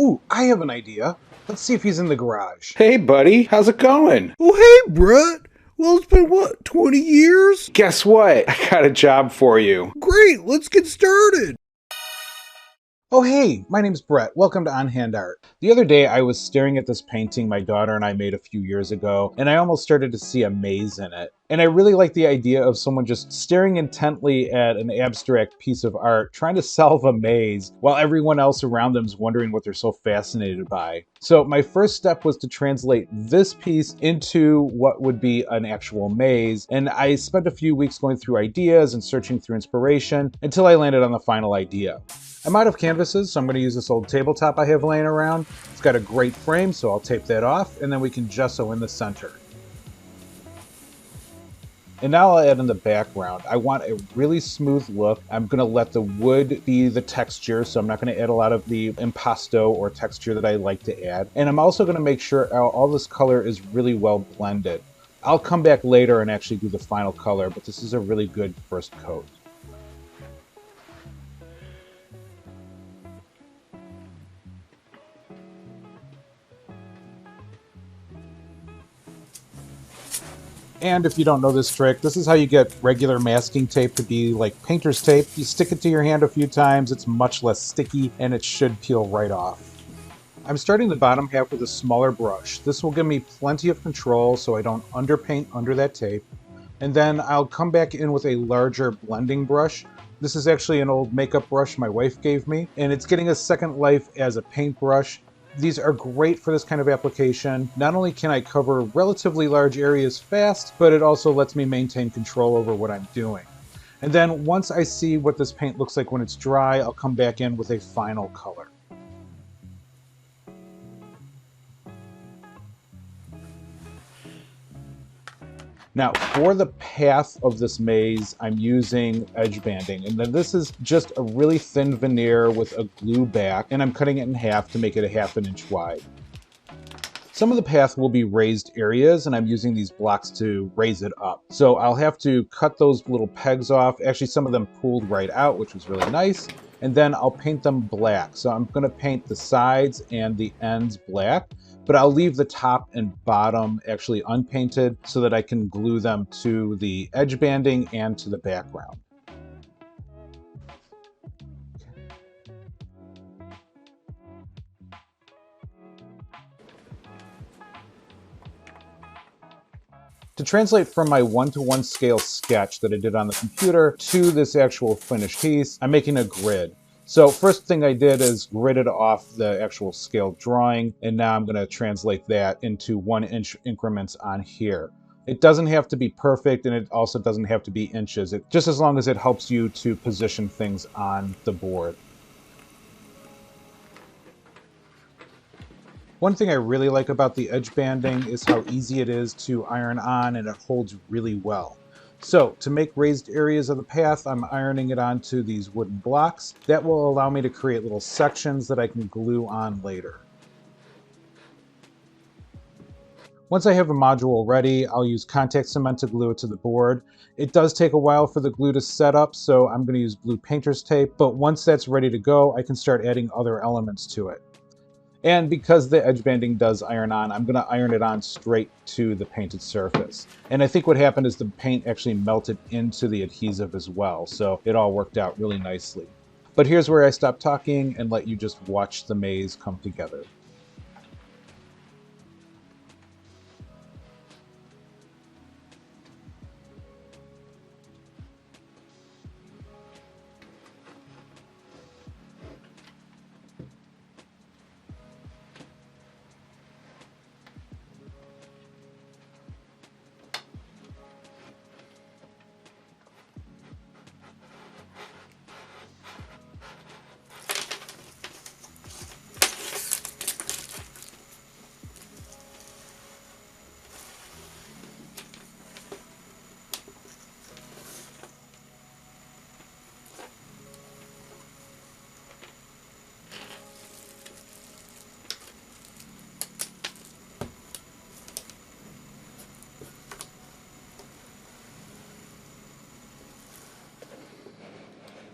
Ooh, I have an idea. Let's see if he's in the garage. Hey, buddy, how's it going? Oh, hey, Brett. Well, it's been, what, 20 years? Guess what? I got a job for you. Great, let's get started. Oh hey, my name's Brett. Welcome to On Hand Art. The other day I was staring at this painting my daughter and I made a few years ago, and I almost started to see a maze in it. And I really like the idea of someone just staring intently at an abstract piece of art, trying to solve a maze, while everyone else around them is wondering what they're so fascinated by. So my first step was to translate this piece into what would be an actual maze, and I spent a few weeks going through ideas and searching through inspiration until I landed on the final idea. I'm out of canvases, so I'm going to use this old tabletop I have laying around. It's got a great frame, so I'll tape that off, and then we can gesso in the center. And now I'll add in the background. I want a really smooth look. I'm going to let the wood be the texture, so I'm not going to add a lot of the impasto or texture that I like to add. And I'm also going to make sure all this color is really well blended. I'll come back later and actually do the final color, but this is a really good first coat. And if you don't know this trick, this is how you get regular masking tape to be like painter's tape. You stick it to your hand a few times, it's much less sticky, and it should peel right off. I'm starting the bottom half with a smaller brush. This will give me plenty of control so I don't underpaint under that tape. And then I'll come back in with a larger blending brush. This is actually an old makeup brush my wife gave me, and it's getting a second life as a paintbrush. These are great for this kind of application. Not only can I cover relatively large areas fast, but it also lets me maintain control over what I'm doing. And then once I see what this paint looks like when it's dry, I'll come back in with a final color. Now, for the path of this maze, I'm using edge banding, and then this is just a really thin veneer with a glue back, and I'm cutting it in half to make it a ½ inch wide. Some of the path will be raised areas, and I'm using these blocks to raise it up. So I'll have to cut those little pegs off. Actually, some of them pulled right out, which was really nice. And then I'll paint them black. So I'm going to paint the sides and the ends black, but I'll leave the top and bottom actually unpainted so that I can glue them to the edge banding and to the background. To translate from my 1:1 scale sketch that I did on the computer to this actual finished piece, I'm making a grid. So first thing I did is gridded off the actual scale drawing, and now I'm going to translate that into 1-inch increments on here. It doesn't have to be perfect, and it also doesn't have to be inches, just as long as it helps you to position things on the board. One thing I really like about the edge banding is how easy it is to iron on, and it holds really well. So to make raised areas of the path, I'm ironing it onto these wooden blocks. That will allow me to create little sections that I can glue on later. Once I have a module ready, I'll use contact cement to glue it to the board. It does take a while for the glue to set up, so I'm going to use blue painter's tape, but once that's ready to go, I can start adding other elements to it. And because the edge banding does iron on, I'm going to iron it on straight to the painted surface. And I think what happened is the paint actually melted into the adhesive as well, so it all worked out really nicely. But here's where I stop talking and let you just watch the maze come together.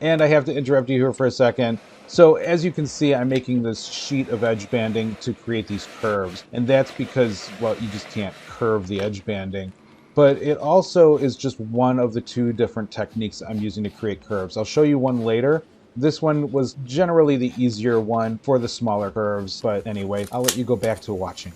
And I have to interrupt you here for a second. So as you can see, I'm making this sheet of edge banding to create these curves, and that's because, well, you just can't curve the edge banding. But it also is just one of the two different techniques I'm using to create curves. I'll show you one later. This one was generally the easier one for the smaller curves, but anyway, I'll let you go back to watching.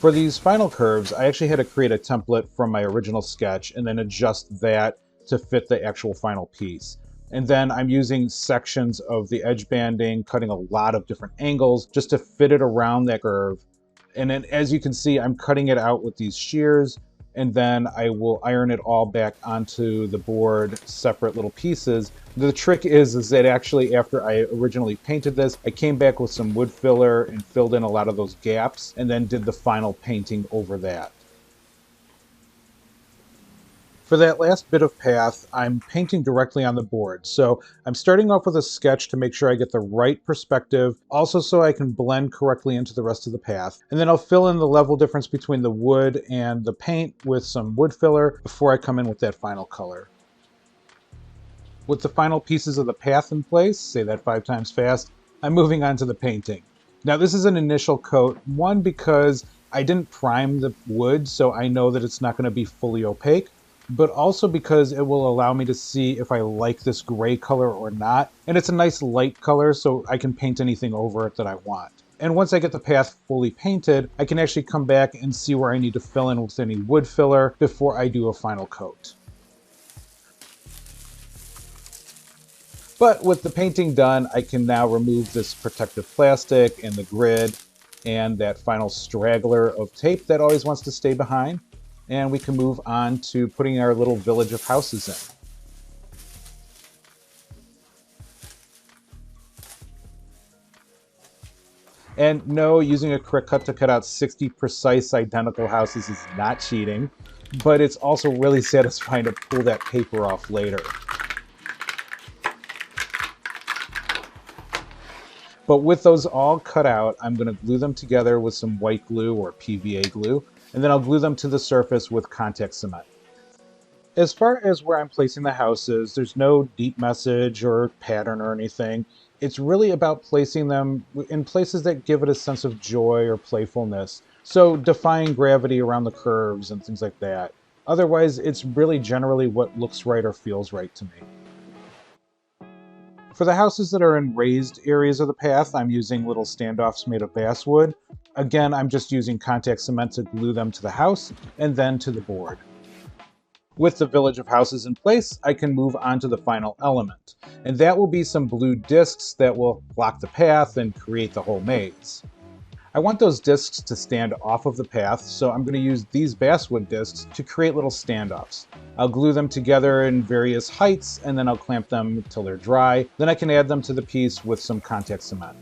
For these final curves, I actually had to create a template from my original sketch and then adjust that to fit the actual final piece. And then I'm using sections of the edge banding, cutting a lot of different angles just to fit it around that curve. And then as you can see, I'm cutting it out with these shears, and then I will iron it all back onto the board, separate little pieces. The trick is that actually after I originally painted this, I came back with some wood filler and filled in a lot of those gaps, and then did the final painting over that. For that last bit of path, I'm painting directly on the board. So I'm starting off with a sketch to make sure I get the right perspective, also so I can blend correctly into the rest of the path. And then I'll fill in the level difference between the wood and the paint with some wood filler before I come in with that final color. With the final pieces of the path in place, say that 5 times fast, I'm moving on to the painting. Now this is an initial coat, one because I didn't prime the wood, so I know that it's not going to be fully opaque, but also because it will allow me to see if I like this gray color or not. And it's a nice light color, so I can paint anything over it that I want. And once I get the path fully painted, I can actually come back and see where I need to fill in with any wood filler before I do a final coat. But with the painting done, I can now remove this protective plastic and the grid and that final straggler of tape that always wants to stay behind. And we can move on to putting our little village of houses in. And no, using a quick cut to cut out 60 precise identical houses is not cheating, but it's also really satisfying to pull that paper off later. But with those all cut out, I'm going to glue them together with some white glue or PVA glue, and then I'll glue them to the surface with contact cement. As far as where I'm placing the houses, there's no deep message or pattern or anything. It's really about placing them in places that give it a sense of joy or playfulness. So defying gravity around the curves and things like that. Otherwise, it's really generally what looks right or feels right to me. For the houses that are in raised areas of the path, I'm using little standoffs made of basswood. Again, I'm just using contact cement to glue them to the house and then to the board. With the village of houses in place, I can move on to the final element, and that will be some blue discs that will block the path and create the whole maze. I want those discs to stand off of the path, so I'm going to use these basswood discs to create little standoffs. I'll glue them together in various heights, and then I'll clamp them until they're dry. Then I can add them to the piece with some contact cement.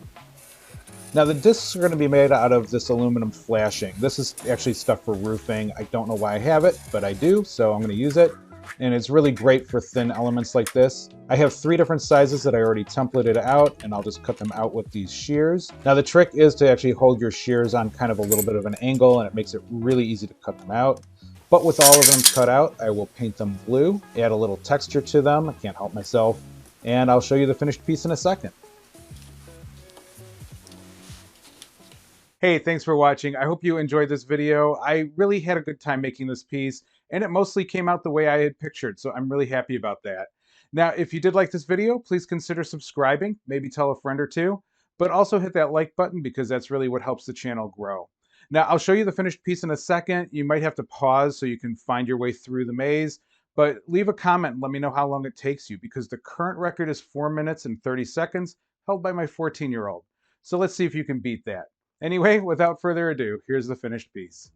Now the discs are going to be made out of this aluminum flashing. This is actually stuff for roofing. I don't know why I have it, but I do, so I'm going to use it. And it's really great for thin elements like this. I have 3 different sizes that I already templated out, and I'll just cut them out with these shears. Now the trick is to actually hold your shears on kind of a little bit of an angle, and it makes it really easy to cut them out. But with all of them cut out, I will paint them blue, add a little texture to them. I can't help myself. And I'll show you the finished piece in a second. Hey, thanks for watching. I hope you enjoyed this video. I really had a good time making this piece, and it mostly came out the way I had pictured, so I'm really happy about that. Now, if you did like this video, please consider subscribing, maybe tell a friend or two, but also hit that like button because that's really what helps the channel grow. Now, I'll show you the finished piece in a second. You might have to pause so you can find your way through the maze, but leave a comment and let me know how long it takes you because the current record is 4 minutes and 30 seconds, held by my 14-year-old. So let's see if you can beat that. Anyway, without further ado, here's the finished piece.